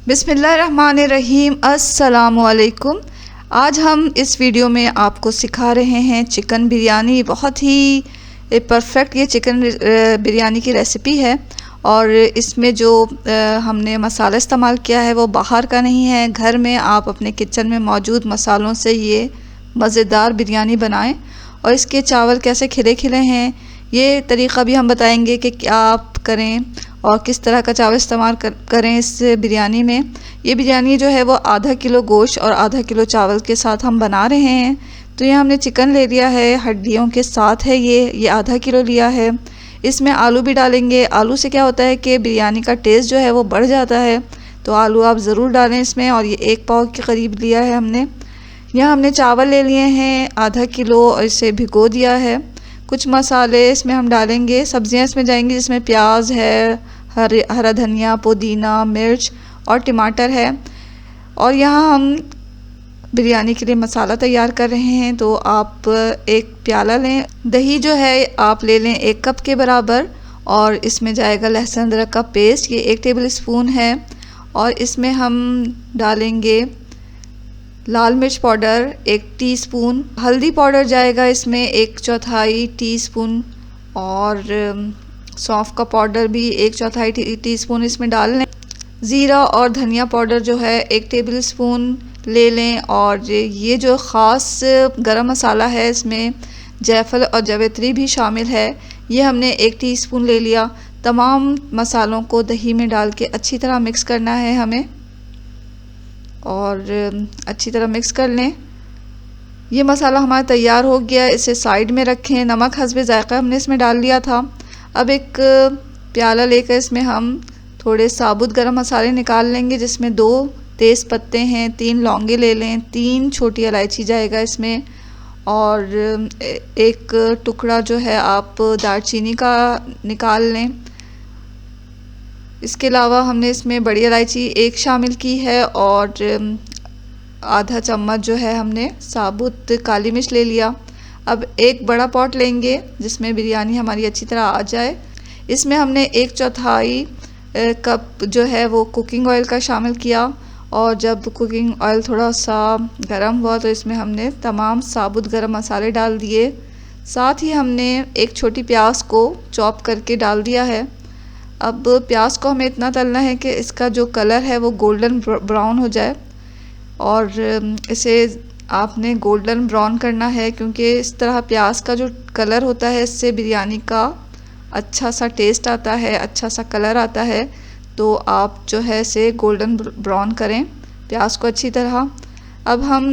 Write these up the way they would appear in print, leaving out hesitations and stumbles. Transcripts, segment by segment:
बिस्मिल्लाहिर्रहमानिर्रहीम। अस्सलामुअलैकुम। आज हम इस वीडियो में आपको सिखा रहे हैं चिकन बिरयानी। बहुत ही परफेक्ट ये चिकन बिरयानी की रेसिपी है और इसमें जो हमने मसाला इस्तेमाल किया है वो बाहर का नहीं है। घर में आप अपने किचन में मौजूद मसालों से ये मज़ेदार बिरयानी बनाएं। और इसके चावल कैसे खिले खिले हैं ये तरीक़ा भी हम बताएंगे कि क्या आप करें और किस तरह का चावल इस्तेमाल करें इस बिरयानी में। ये बिरयानी जो है वो आधा किलो गोश्त और आधा किलो चावल के साथ हम बना रहे हैं। तो ये हमने चिकन ले लिया है, हड्डियों के साथ है ये आधा किलो लिया है। इसमें आलू भी डालेंगे। आलू से क्या होता है कि बिरयानी का टेस्ट जो है वो बढ़ जाता है, तो आलू आप ज़रूर डालें इसमें। और ये 1 पाव के करीब लिया है हमने। यहाँ हमने चावल ले लिए हैं आधा किलो और इसे भिगो दिया है। कुछ मसाले इसमें हम डालेंगे, सब्जियां इसमें जाएंगी जिसमें प्याज है, हरा धनिया, पुदीना, मिर्च और टमाटर है। और यहाँ हम बिरयानी के लिए मसाला तैयार कर रहे हैं। तो आप 1 प्याला लें। दही जो है आप ले लें 1 कप के बराबर और इसमें जाएगा लहसुन अदरक का पेस्ट, ये 1 टेबल स्पून है। और इसमें हम डालेंगे लाल मिर्च पाउडर 1 टीस्पून, हल्दी पाउडर जाएगा इसमें 1/4 टीस्पून और सौंफ का पाउडर भी 1/4 टीस्पून इसमें डाल लें। ज़ीरा और धनिया पाउडर जो है 1 टेबल स्पून ले लें। और ये जो ख़ास गरम मसाला है इसमें जायफल और जावित्री भी शामिल है, ये हमने 1 टीस्पून ले लिया। तमाम मसालों को दही में डाल के अच्छी तरह मिक्स करना है हमें और अच्छी तरह मिक्स कर लें। ये मसाला हमारा तैयार हो गया, इसे साइड में रखें। नमक हस्बे ज़ायक़ा हमने इसमें डाल लिया था। अब एक प्याला लेकर इसमें हम थोड़े साबुत गरम मसाले निकाल लेंगे, जिसमें 2 तेज़ पत्ते हैं, 3 लौंगे ले लें, 3 छोटी इलायची जाएगा इसमें और 1 टुकड़ा जो है आप दालचीनी का निकाल लें। इसके अलावा हमने इसमें बड़ी इलायची 1 शामिल की है और आधा चम्मच जो है हमने साबुत काली मिर्च ले लिया। अब एक बड़ा पॉट लेंगे जिसमें बिरयानी हमारी अच्छी तरह आ जाए। इसमें हमने 1/4 कप जो है वो कुकिंग ऑयल का शामिल किया और जब कुकिंग ऑयल थोड़ा सा गर्म हुआ तो इसमें हमने तमाम साबुत गरम मसाले डाल दिए। साथ ही हमने 1 छोटी प्याज को चॉप करके डाल दिया है। अब प्याज को हमें इतना तलना है कि इसका जो कलर है वो गोल्डन ब्राउन हो जाए और इसे आपने गोल्डन ब्राउन करना है, क्योंकि इस तरह प्याज का जो कलर होता है इससे बिरयानी का अच्छा सा टेस्ट आता है, अच्छा सा कलर आता है। तो आप जो है इसे गोल्डन ब्राउन करें प्याज को अच्छी तरह। अब हम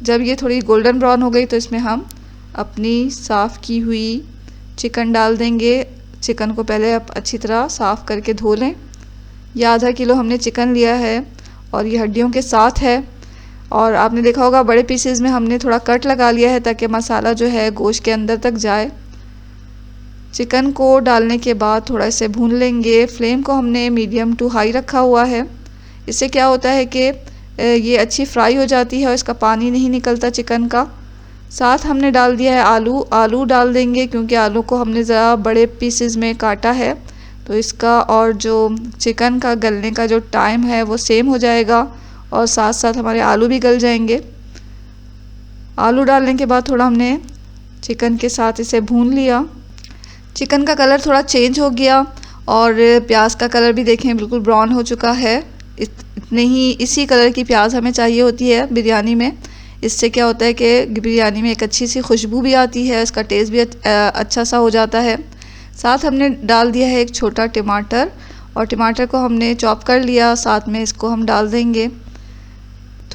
जब ये थोड़ी गोल्डन ब्राउन हो गई तो इसमें हम अपनी साफ़ की हुई चिकन डाल देंगे। चिकन को पहले आप अच्छी तरह साफ़ करके धो लें। यह आधा किलो हमने चिकन लिया है और ये हड्डियों के साथ है। और आपने देखा होगा बड़े पीसेस में हमने थोड़ा कट लगा लिया है ताकि मसाला जो है गोश्त के अंदर तक जाए। चिकन को डालने के बाद थोड़ा इसे भून लेंगे। फ्लेम को हमने मीडियम टू हाई रखा हुआ है। इससे क्या होता है कि ये अच्छी फ्राई हो जाती है और इसका पानी नहीं निकलता चिकन का। साथ हमने डाल दिया है आलू डाल देंगे, क्योंकि आलू को हमने ज़रा बड़े पीसेस में काटा है तो इसका और जो चिकन का गलने का जो टाइम है वो सेम हो जाएगा और साथ साथ हमारे आलू भी गल जाएंगे। आलू डालने के बाद थोड़ा हमने चिकन के साथ इसे भून लिया। चिकन का कलर थोड़ा चेंज हो गया और प्याज का कलर भी देखें बिल्कुल ब्राउन हो चुका है। इतने ही इसी कलर की प्याज हमें चाहिए होती है बिरयानी में। इससे क्या होता है कि बिरयानी में एक अच्छी सी खुशबू भी आती है, इसका टेस्ट भी अच्छा सा हो जाता है। साथ हमने डाल दिया है 1 छोटा टमाटर और टमाटर को हमने चॉप कर लिया, साथ में इसको हम डाल देंगे।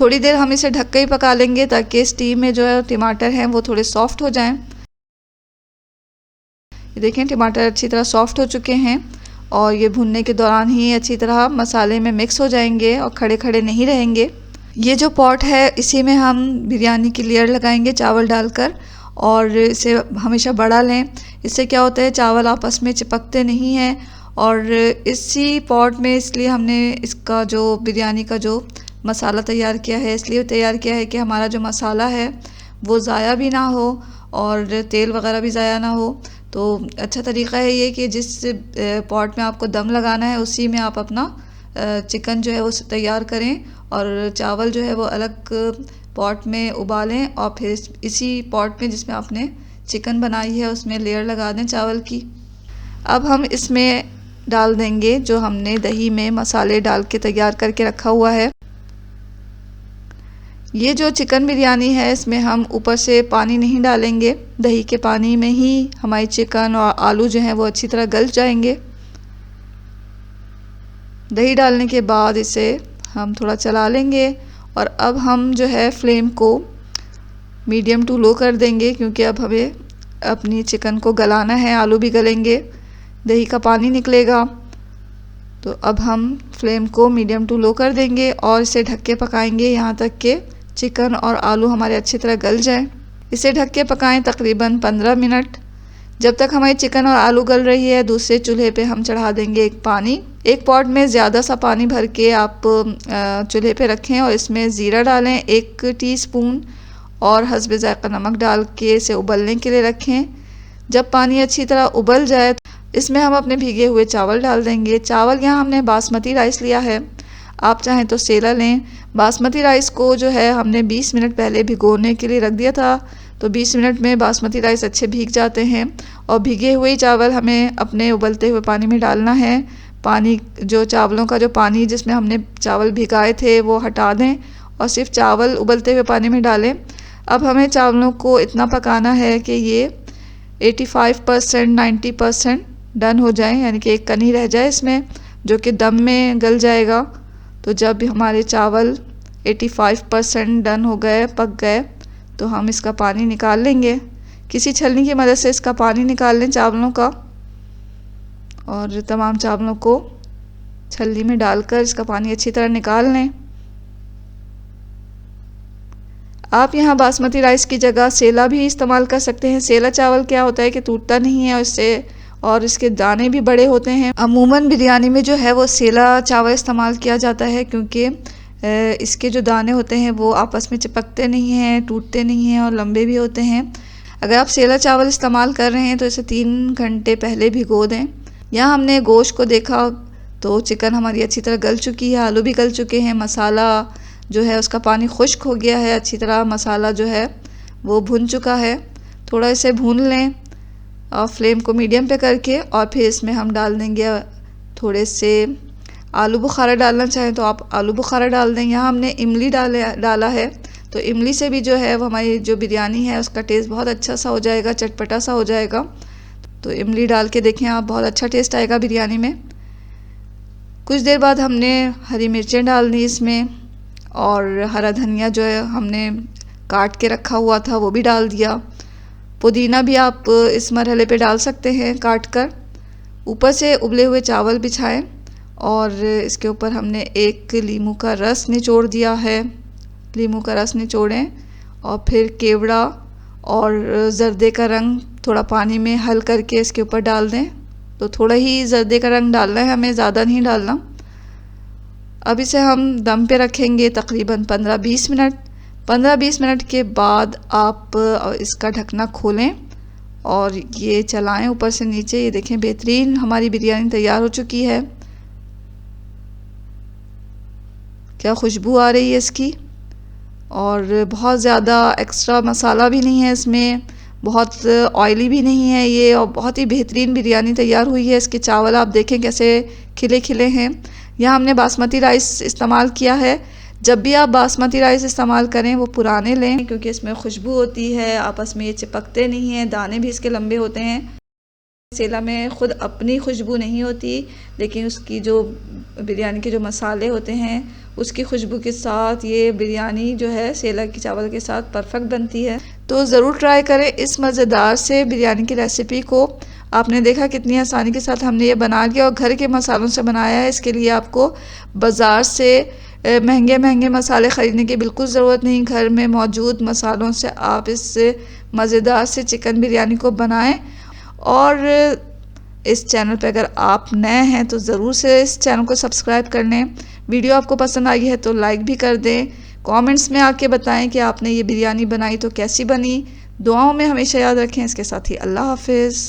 थोड़ी देर हम इसे ढक के ही पका लेंगे ताकि स्टीम में जो है टमाटर हैं वो थोड़े सॉफ्ट हो जाएं। ये देखें टमाटर अच्छी तरह सॉफ्ट हो चुके हैं और ये भुनने के दौरान ही अच्छी तरह मसाले में मिक्स हो जाएंगे और खड़े खड़े नहीं रहेंगे। ये जो पॉट है इसी में हम बिरयानी की लेयर लगाएंगे चावल डालकर और इसे हमेशा बड़ा लें। इससे क्या होता है चावल आपस में चिपकते नहीं हैं। और इसी पॉट में इसलिए हमने इसका जो बिरयानी का जो मसाला तैयार किया है इसलिए तैयार किया है कि हमारा जो मसाला है वो ज़ाया भी ना हो और तेल वगैरह भी ज़ाया ना हो। तो अच्छा तरीक़ा है ये कि जिस पॉट में आपको दम लगाना है उसी में आप अपना चिकन जो है वो तैयार करें और चावल जो है वो अलग पॉट में उबालें और फिर इसी पॉट में जिसमें आपने चिकन बनाई है उसमें लेयर लगा दें चावल की। अब हम इसमें डाल देंगे जो हमने दही में मसाले डाल के तैयार करके रखा हुआ है। ये जो चिकन बिरयानी है इसमें हम ऊपर से पानी नहीं डालेंगे, दही के पानी में ही हमारी चिकन और आलू जो हैं वो अच्छी तरह गल जाएंगे। दही डालने के बाद इसे हम थोड़ा चला लेंगे और अब हम जो है फ्लेम को मीडियम टू लो कर देंगे, क्योंकि अब हमें अपनी चिकन को गलाना है, आलू भी गलेंगे, दही का पानी निकलेगा। तो अब हम फ्लेम को मीडियम टू लो कर देंगे और इसे ढक के पकाएंगे यहाँ तक कि चिकन और आलू हमारे अच्छी तरह गल जाएं। इसे ढक के पकाएं तकरीबन 15 मिनट। जब तक हमारी चिकन और आलू गल रही है दूसरे चूल्हे पे हम चढ़ा देंगे एक पॉट में ज़्यादा सा पानी भर के आप चूल्हे पे रखें और इसमें ज़ीरा डालें 1 टीस्पून और हस्बे ज़ायक़ा नमक डाल के इसे उबलने के लिए रखें। जब पानी अच्छी तरह उबल जाए इसमें हम अपने भीगे हुए चावल डाल देंगे। चावल यहाँ हमने बासमती राइस लिया है, आप चाहें तो सेला लें। बासमती राइस को जो है हमने 20 मिनट पहले भिगोने के लिए रख दिया था, तो 20 मिनट में बासमती राइस अच्छे भीग जाते हैं। और भीगे हुए चावल हमें अपने उबलते हुए पानी में डालना है। पानी जो चावलों का जो पानी जिसमें हमने चावल भिगाए थे वो हटा दें और सिर्फ चावल उबलते हुए पानी में डालें। अब हमें चावलों को इतना पकाना है कि ये 85% 90% डन हो जाए, यानी कि एक कनी रह जाए इसमें जो कि दम में गल जाएगा। तो जब हमारे चावल 85% डन हो गए, पक गए, तो हम इसका पानी निकाल लेंगे। किसी छलनी की मदद से इसका पानी निकाल लें चावलों का और तमाम चावलों को छलनी में डालकर इसका पानी अच्छी तरह निकाल लें। आप यहाँ बासमती राइस की जगह सेला भी इस्तेमाल कर सकते हैं। सेला चावल क्या होता है कि टूटता नहीं है और इसके दाने भी बड़े होते हैं। अमूमन बिरयानी में जो है वो सेला चावल इस्तेमाल किया जाता है, क्योंकि इसके जो दाने होते हैं वो आपस में चिपकते नहीं हैं, टूटते नहीं हैं और लंबे भी होते हैं। अगर आप सेला चावल इस्तेमाल कर रहे हैं तो इसे 3 घंटे पहले भिगो दें। यहाँ हमने गोश्त को देखा तो चिकन हमारी अच्छी तरह गल चुकी है, आलू भी गल चुके हैं, मसाला जो है उसका पानी खुश्क हो गया है, अच्छी तरह मसाला जो है वो भुन चुका है। थोड़ा इसे भून लें और फ्लेम को मीडियम पे करके, और फिर इसमें हम डाल देंगे थोड़े से आलू बुखारा। डालना चाहें तो आप आलू बुखारा डाल दें। यहाँ हमने इमली डाला है, तो इमली से भी जो है वो हमारी जो बिरयानी है उसका टेस्ट बहुत अच्छा सा हो जाएगा, चटपटा सा हो जाएगा। तो इमली डाल के देखें आप, बहुत अच्छा टेस्ट आएगा बिरयानी में। कुछ देर बाद हमने हरी मिर्चें डाल दी इसमें और हरा धनिया जो है हमने काट के रखा हुआ था वो भी डाल दिया। पुदीना भी आप इस मरहले पे डाल सकते हैं काट कर। ऊपर से उबले हुए चावल बिछाएं और इसके ऊपर हमने 1 लीमू का रस निचोड़ दिया है। लीमू का रस निचोड़ें और फिर केवड़ा और ज़र्दे का रंग थोड़ा पानी में हल करके इसके ऊपर डाल दें। तो थोड़ा ही ज़र्दे का रंग डालना है हमें, ज़्यादा नहीं डालना। अब इसे हम दम पे रखेंगे तकरीबन 15-20 मिनट। 15-20 मिनट के बाद आप इसका ढकना खोलें और ये चलाएं ऊपर से नीचे। ये देखें बेहतरीन हमारी बिरयानी तैयार हो चुकी है। क्या खुशबू आ रही है इसकी, और बहुत ज़्यादा एक्स्ट्रा मसाला भी नहीं है इसमें, बहुत ऑयली भी नहीं है ये, और बहुत ही बेहतरीन बिरयानी तैयार हुई है। इसके चावल आप देखें कैसे खिले खिले हैं। यहाँ हमने बासमती राइस इस्तेमाल किया है। जब भी आप बासमती राइस इस्तेमाल करें वो पुराने लें, क्योंकि इसमें खुशबू होती है, आपस में ये चिपकते नहीं हैं, दाने भी इसके लंबे होते हैं। सेला में ख़ुद अपनी खुशबू नहीं होती, लेकिन उसकी जो बिरयानी के जो मसाले होते हैं उसकी खुशबू के साथ ये बिरयानी जो है सेला के चावल के साथ परफेक्ट बनती है। तो ज़रूर ट्राई करें इस मज़ेदार से बिरयानी की रेसिपी को। आपने देखा कितनी आसानी के साथ हमने ये बना लिया और घर के मसालों से बनाया है। इसके लिए आपको बाज़ार से महंगे महंगे मसाले ख़रीदने की बिल्कुल ज़रूरत नहीं। घर में मौजूद मसालों से आप इस मज़ेदार से चिकन बिरयानी को बनाएं। और इस चैनल पे अगर आप नए हैं तो ज़रूर से इस चैनल को सब्सक्राइब कर लें। वीडियो आपको पसंद आई है तो लाइक भी कर दें। कमेंट्स में आके बताएं कि आपने ये बिरयानी बनाई तो कैसी बनी। दुआओं में हमेशा याद रखें। इसके साथ ही अल्लाह हाफिज़।